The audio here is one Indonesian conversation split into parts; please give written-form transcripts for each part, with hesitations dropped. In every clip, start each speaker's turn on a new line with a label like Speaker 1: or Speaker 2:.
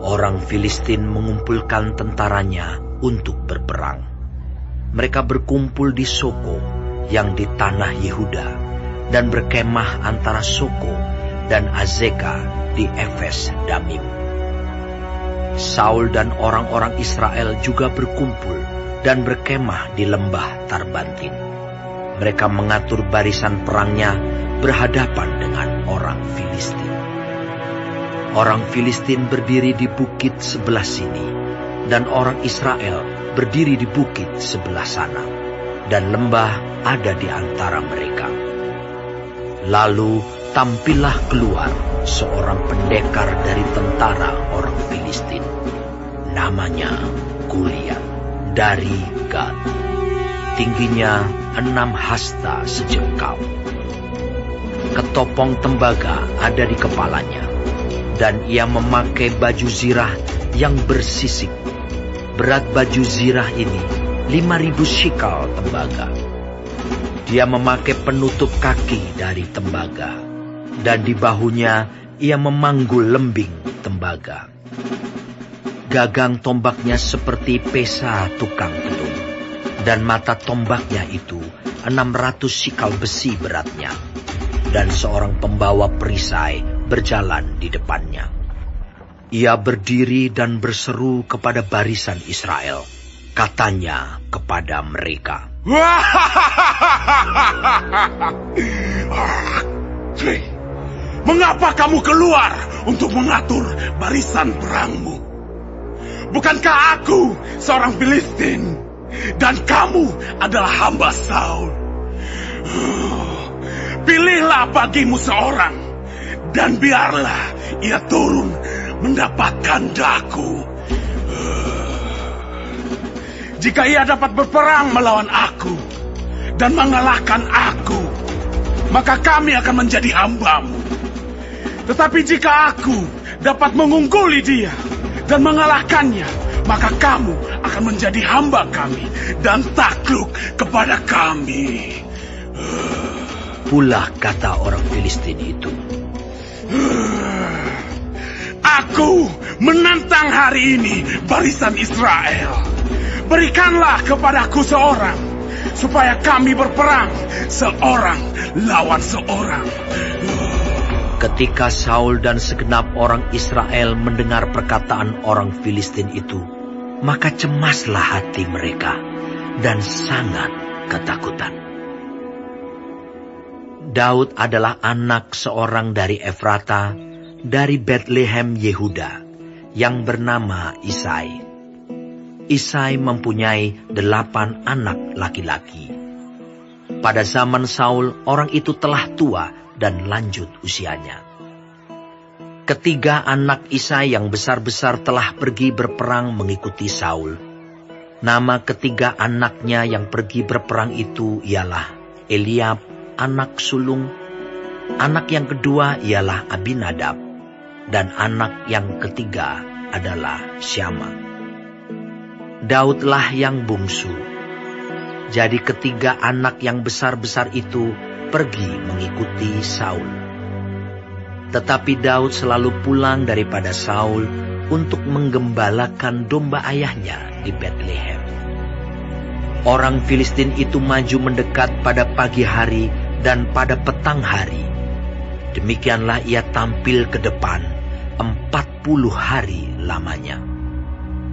Speaker 1: Orang Filistin mengumpulkan tentaranya untuk berperang. Mereka berkumpul di Soko yang di tanah Yehuda dan berkemah antara Soko dan Azeka di Efes Damim. Saul dan orang-orang Israel juga berkumpul dan berkemah di lembah Tarbantin. Mereka mengatur barisan perangnya berhadapan dengan orang Filistin. Orang Filistin berdiri di bukit sebelah sini, dan orang Israel berdiri di bukit sebelah sana, dan lembah ada di antara mereka. Lalu tampillah keluar seorang pendekar dari tentara orang Filistin. Namanya Goliat dari Gad. Tingginya 6 hasta sejengkal. Ketopong tembaga ada di kepalanya, dan ia memakai baju zirah yang bersisik. Berat baju zirah ini 5.000 shikal tembaga. Dia memakai penutup kaki dari tembaga, dan di bahunya ia memanggul lembing tembaga. Gagang tombaknya seperti pesa tukang pedung, dan mata tombaknya itu 600 shikal besi beratnya, dan seorang pembawa perisai berjalan di depannya. Ia berdiri dan berseru kepada barisan Israel. Katanya kepada mereka,
Speaker 2: "Mengapa kamu keluar untuk mengatur barisan perangmu? Bukankah aku seorang Filistin, dan kamu adalah hamba Saul? Pilihlah bagimu seorang, dan biarlah ia turun mendapatkan daku. Jika ia dapat berperang melawan aku dan mengalahkan aku, maka kami akan menjadi hambamu. Tetapi jika aku dapat mengungguli dia dan mengalahkannya, maka kamu akan menjadi hamba kami dan takluk kepada kami."
Speaker 1: Pula kata orang Filistin itu,
Speaker 2: "Aku menantang hari ini barisan Israel. Berikanlah kepadaku seorang, supaya kami berperang seorang lawan seorang."
Speaker 1: Ketika Saul dan segenap orang Israel mendengar perkataan orang Filistin itu, maka cemaslah hati mereka dan sangat ketakutan. Daud adalah anak seorang dari Efrata, dari Betlehem Yehuda, yang bernama Isai. Isai mempunyai 8 anak laki-laki. Pada zaman Saul, orang itu telah tua dan lanjut usianya. Ketiga anak Isai yang besar-besar telah pergi berperang mengikuti Saul. Nama ketiga anaknya yang pergi berperang itu ialah Eliab, anak sulung. Anak yang kedua ialah Abinadab, dan anak yang ketiga adalah Syama. Daudlah yang bungsu. Jadi ketiga anak yang besar-besar itu pergi mengikuti Saul. Tetapi Daud selalu pulang daripada Saul untuk menggembalakan domba ayahnya di Betlehem. Orang Filistin itu maju mendekat pada pagi hari dan pada petang hari. Demikianlah ia tampil ke depan 40 hari lamanya.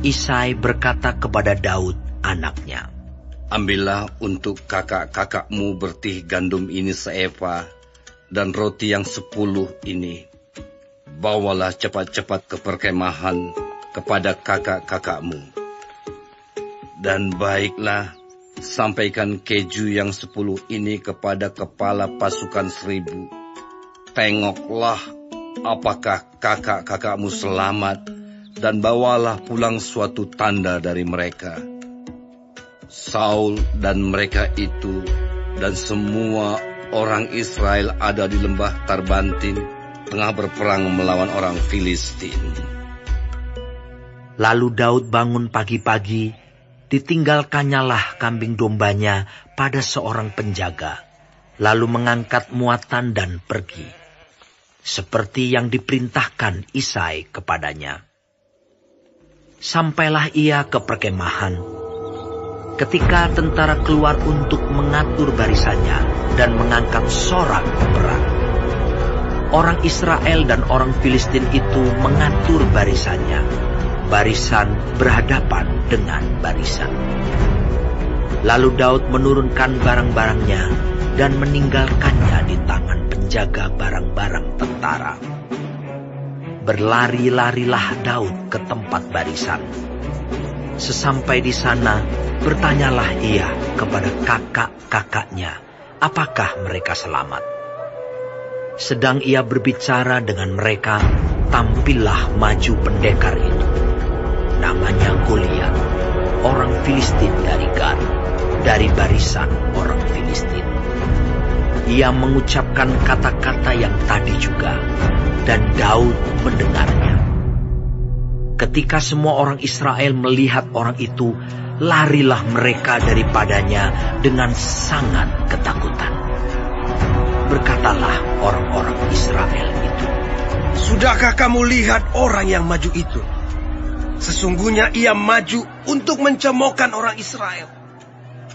Speaker 1: Isai berkata kepada Daud anaknya,
Speaker 3: "Ambillah untuk kakak-kakakmu bertih gandum ini seeva, dan roti yang 10 ini. Bawalah cepat-cepat ke perkemahan kepada kakak-kakakmu. Dan baiklah, sampaikan keju yang 10 ini kepada kepala pasukan 1000. Tengoklah apakah kakak-kakakmu selamat, dan bawalah pulang suatu tanda dari mereka." Saul dan mereka itu dan semua orang Israel ada di lembah Tarbantin, tengah berperang melawan orang Filistin.
Speaker 1: Lalu Daud bangun pagi-pagi, ditinggalkannyalah kambing dombanya pada seorang penjaga, lalu mengangkat muatan dan pergi, seperti yang diperintahkan Isai kepadanya. Sampailah ia ke perkemahan. Ketika tentara keluar untuk mengatur barisannya dan mengangkat sorak perang, orang Israel dan orang Filistin itu mengatur barisannya. Barisan berhadapan dengan barisan. Lalu Daud menurunkan barang-barangnya dan meninggalkannya di tangan penjaga barang-barang tentara. Berlari-larilah Daud ke tempat barisan. Sesampai di sana, bertanyalah ia kepada kakak-kakaknya, apakah mereka selamat. Sedang ia berbicara dengan mereka, tampillah maju pendekar itu. Namanya Goliat, orang Filistin dari Gat, dari barisan orang Filistin. Ia mengucapkan kata-kata yang tadi juga, dan Daud mendengarnya. Ketika semua orang Israel melihat orang itu, larilah mereka daripadanya dengan sangat ketakutan. Berkatalah orang-orang Israel itu,
Speaker 4: "Sudahkah kamu lihat orang yang maju itu? Sesungguhnya ia maju untuk mencemoohkan orang Israel.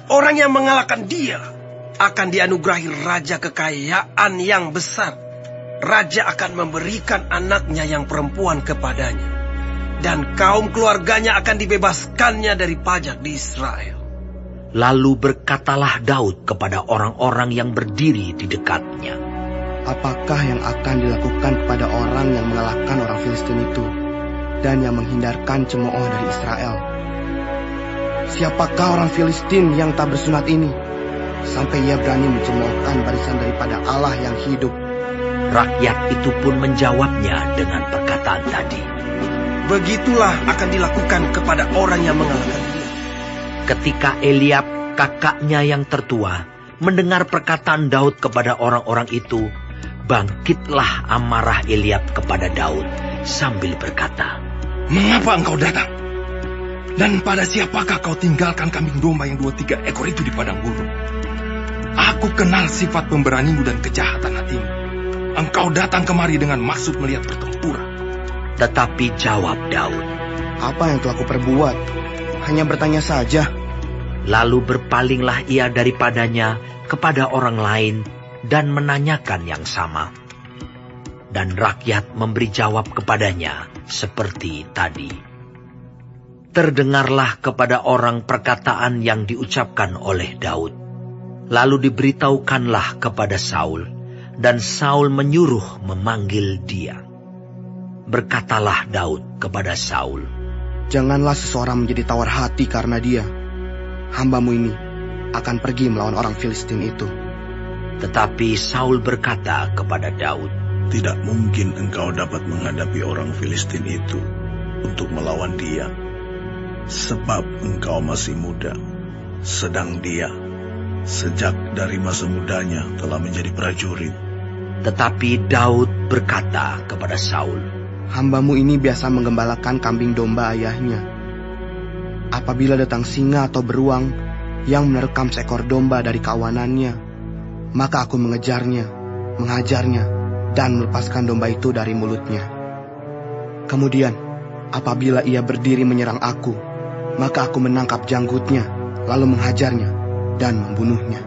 Speaker 4: Orang yang mengalahkan dia akan dianugerahi raja kekayaan yang besar. Raja akan memberikan anaknya yang perempuan kepadanya, dan kaum keluarganya akan dibebaskannya dari pajak di Israel."
Speaker 1: Lalu berkatalah Daud kepada orang-orang yang berdiri di dekatnya,
Speaker 5: "Apakah yang akan dilakukan kepada orang yang mengalahkan orang Filistin itu dan yang menghindarkan cemooh dari Israel? Siapakah orang Filistin yang tak bersunat ini, sampai ia berani mencemoohkan barisan daripada Allah yang hidup?"
Speaker 1: Rakyat itu pun menjawabnya dengan perkataan tadi,
Speaker 4: "Begitulah akan dilakukan kepada orang yang mengalahkan dia."
Speaker 1: Ketika Eliab, kakaknya yang tertua, mendengar perkataan Daud kepada orang-orang itu, bangkitlah amarah Eliab kepada Daud sambil berkata,
Speaker 6: "Mengapa engkau datang? Dan pada siapakah kau tinggalkan kambing domba yang 2-3 ekor itu di padang gurun? Aku kenal sifat pemberanimu dan kejahatan hatimu. Engkau datang kemari dengan maksud melihat pertempuran."
Speaker 1: Tetapi jawab Daud,
Speaker 5: "Apa yang telah kuperbuat? Hanya bertanya saja."
Speaker 1: Lalu berpalinglah ia daripadanya kepada orang lain dan menanyakan yang sama. Dan rakyat memberi jawab kepadanya seperti tadi. Terdengarlah kepada orang perkataan yang diucapkan oleh Daud. Lalu diberitahukanlah kepada Saul, dan Saul menyuruh memanggil dia. Berkatalah Daud kepada Saul,
Speaker 5: "Janganlah seseorang menjadi tawar hati karena dia. Hambamu ini akan pergi melawan orang Filistin itu."
Speaker 1: Tetapi Saul berkata kepada Daud,
Speaker 2: "Tidak mungkin engkau dapat menghadapi orang Filistin itu untuk melawan dia, sebab engkau masih muda, sedang dia sejak dari masa mudanya telah menjadi prajurit."
Speaker 1: Tetapi Daud berkata kepada Saul,
Speaker 5: "Hambamu ini biasa menggembalakan kambing domba ayahnya. Apabila datang singa atau beruang yang menerkam seekor domba dari kawanannya, maka aku mengejarnya, menghajarnya, dan melepaskan domba itu dari mulutnya. Kemudian, apabila ia berdiri menyerang aku, maka aku menangkap janggutnya, lalu menghajarnya dan membunuhnya.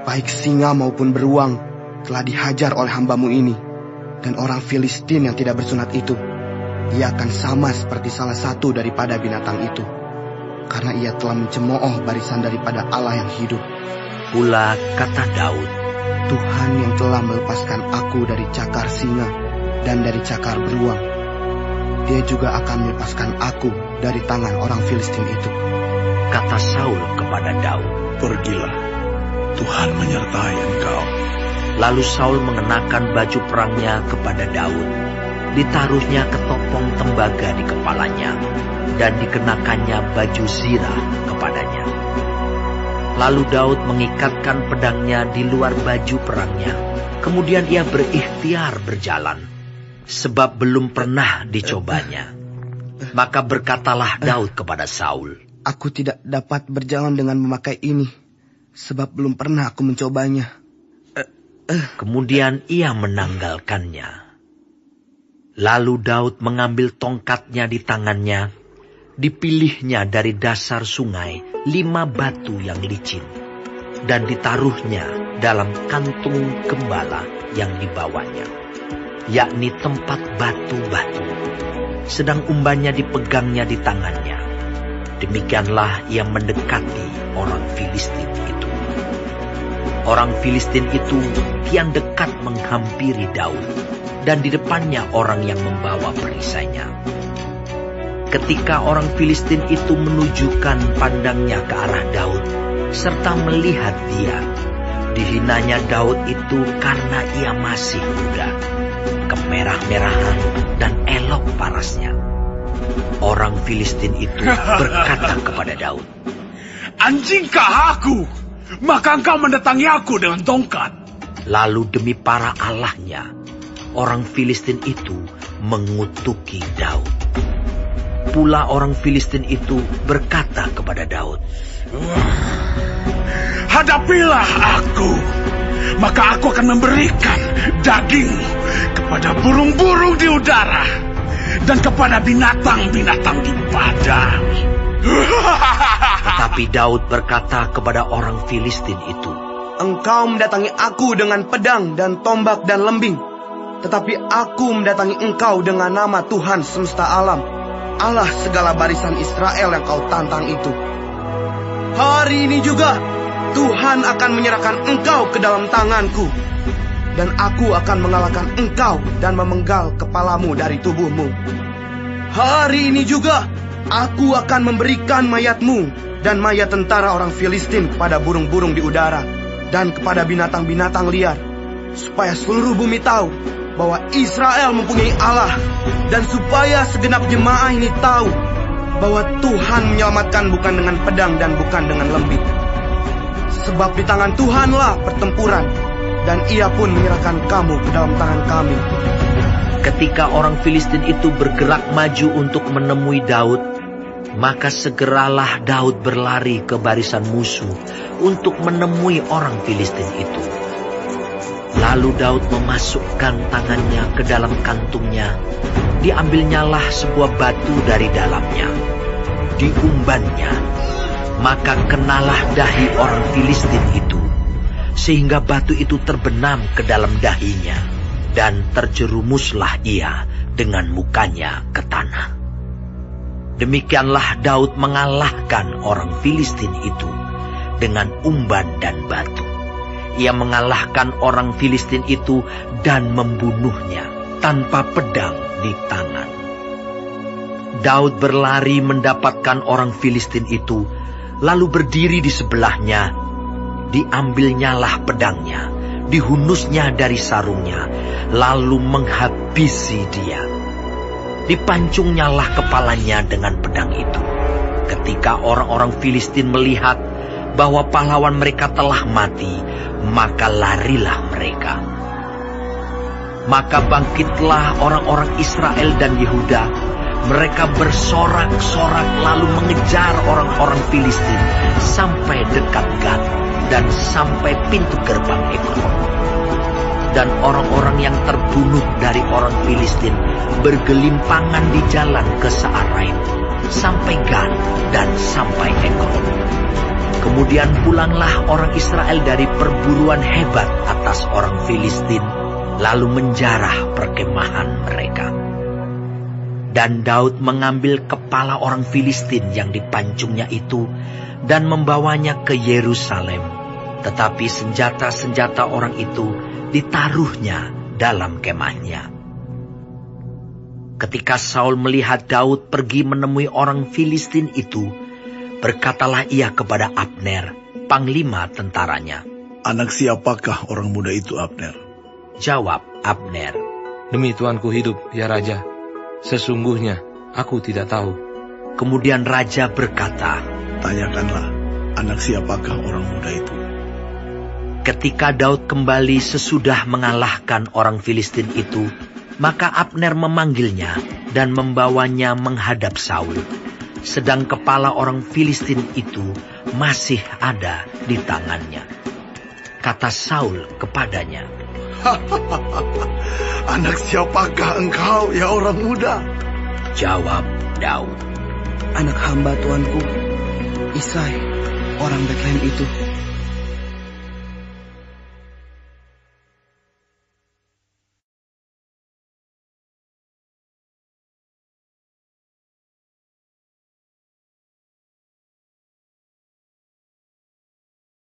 Speaker 5: Baik singa maupun beruang telah dihajar oleh hambamu ini, dan orang Filistin yang tidak bersunat itu, ia akan sama seperti salah satu daripada binatang itu, karena ia telah mencemooh barisan daripada Allah yang hidup."
Speaker 1: Pula kata Daud,
Speaker 5: "Tuhan yang telah melepaskan aku dari cakar singa dan dari cakar beruang, Dia juga akan melepaskan aku dari tangan orang Filistin itu."
Speaker 1: Kata Saul kepada Daud,
Speaker 2: "Pergilah, Tuhan menyertai engkau."
Speaker 1: Lalu Saul mengenakan baju perangnya kepada Daud. Ditaruhnya ketopong tembaga di kepalanya, dan dikenakannya baju zirah kepadanya. Lalu Daud mengikatkan pedangnya di luar baju perangnya. Kemudian ia berikhtiar berjalan, sebab belum pernah dicobanya. Maka berkatalah Daud kepada Saul,
Speaker 5: "Aku tidak dapat berjalan dengan memakai ini, sebab belum pernah aku mencobanya."
Speaker 1: Kemudian ia menanggalkannya. Lalu Daud mengambil tongkatnya di tangannya dipilihnya dari dasar sungai 5 batu yang licin, dan ditaruhnya dalam kantung gembala yang dibawanya, yakni tempat batu-batu, sedang umbannya dipegangnya di tangannya. Demikianlah ia mendekati orang Filistin itu. Orang Filistin itu kian dekat menghampiri Daud, dan di depannya orang yang membawa perisainya. Ketika orang Filistin itu menunjukkan pandangnya ke arah Daud, serta melihat dia, dihinanya Daud itu karena ia masih muda, kemerah-merahan dan elok parasnya. Orang Filistin itu berkata kepada Daud,
Speaker 2: "Anjingkah aku? Maka engkau mendatangi aku dengan tongkat."
Speaker 1: Lalu demi para allahnya, orang Filistin itu mengutuki Daud. Pula orang Filistin itu berkata kepada Daud,
Speaker 2: "Hadapilah aku, maka aku akan memberikan dagingmu kepada burung-burung di udara dan kepada binatang-binatang di padang."
Speaker 1: Tetapi Daud berkata kepada orang Filistin itu,
Speaker 5: Engkau mendatangi aku dengan pedang dan tombak dan lembing, tetapi aku mendatangi engkau dengan nama Tuhan semesta alam, Allah segala barisan Israel yang kau tantang itu. Hari ini juga Tuhan akan menyerahkan engkau ke dalam tanganku, dan aku akan mengalahkan engkau dan memenggal kepalamu dari tubuhmu. Hari ini juga aku akan memberikan mayatmu dan mayat tentara orang Filistin kepada burung-burung di udara dan kepada binatang-binatang liar, supaya seluruh bumi tahu bahwa Israel mempunyai Allah, dan supaya segenap jemaah ini tahu bahwa Tuhan menyelamatkan bukan dengan pedang dan bukan dengan lembing. Sebab di tangan Tuhanlah pertempuran, dan ia pun menyerahkan kamu ke dalam tangan kami.
Speaker 1: Ketika orang Filistin itu bergerak maju untuk menemui Daud, maka segeralah Daud berlari ke barisan musuh untuk menemui orang Filistin itu. Lalu Daud memasukkan tangannya ke dalam kantungnya, diambilnyalah sebuah batu dari dalamnya, diumbannya, maka kenalah dahi orang Filistin itu, sehingga batu itu terbenam ke dalam dahinya, dan terjerumuslah ia dengan mukanya ke tanah. Demikianlah Daud mengalahkan orang Filistin itu dengan umban dan batu. Ia mengalahkan orang Filistin itu dan membunuhnya tanpa pedang di tangan. Daud berlari mendapatkan orang Filistin itu, lalu berdiri di sebelahnya. Diambilnyalah pedangnya, dihunusnya dari sarungnya, lalu menghabisi dia. Dipancungnyalah kepalanya dengan pedang itu. Ketika orang-orang Filistin melihat bahwa pahlawan mereka telah mati, maka larilah mereka. Maka bangkitlah orang-orang Israel dan Yehuda. Mereka bersorak-sorak lalu mengejar orang-orang Filistin sampai dekat Gat dan sampai pintu gerbang Ekron. Dan orang-orang yang terbunuh dari orang Filistin bergelimpangan di jalan ke Saaraim, sampai Gat dan sampai Ekron. Kemudian pulanglah orang Israel dari perburuan hebat atas orang Filistin, lalu menjarah perkemahan mereka. Dan Daud mengambil kepala orang Filistin yang dipancungnya itu dan membawanya ke Yerusalem. Tetapi senjata-senjata orang itu ditaruhnya dalam kemahnya. Ketika Saul melihat Daud pergi menemui orang Filistin itu, berkatalah ia kepada Abner, panglima tentaranya.
Speaker 2: "Anak siapakah orang muda itu, Abner?"
Speaker 1: Jawab Abner,
Speaker 7: "Demi Tuanku hidup, ya Raja, sesungguhnya aku tidak tahu."
Speaker 1: Kemudian Raja berkata,
Speaker 2: "Tanyakanlah, anak siapakah orang muda itu?"
Speaker 1: Ketika Daud kembali sesudah mengalahkan orang Filistin itu, maka Abner memanggilnya dan membawanya menghadap Saul, sedang kepala orang Filistin itu masih ada di tangannya. Kata Saul kepadanya,
Speaker 2: "Anak siapakah engkau, ya orang muda?"
Speaker 1: Jawab Daud,
Speaker 5: anak hamba tuanku, Isai, orang Betlehem itu.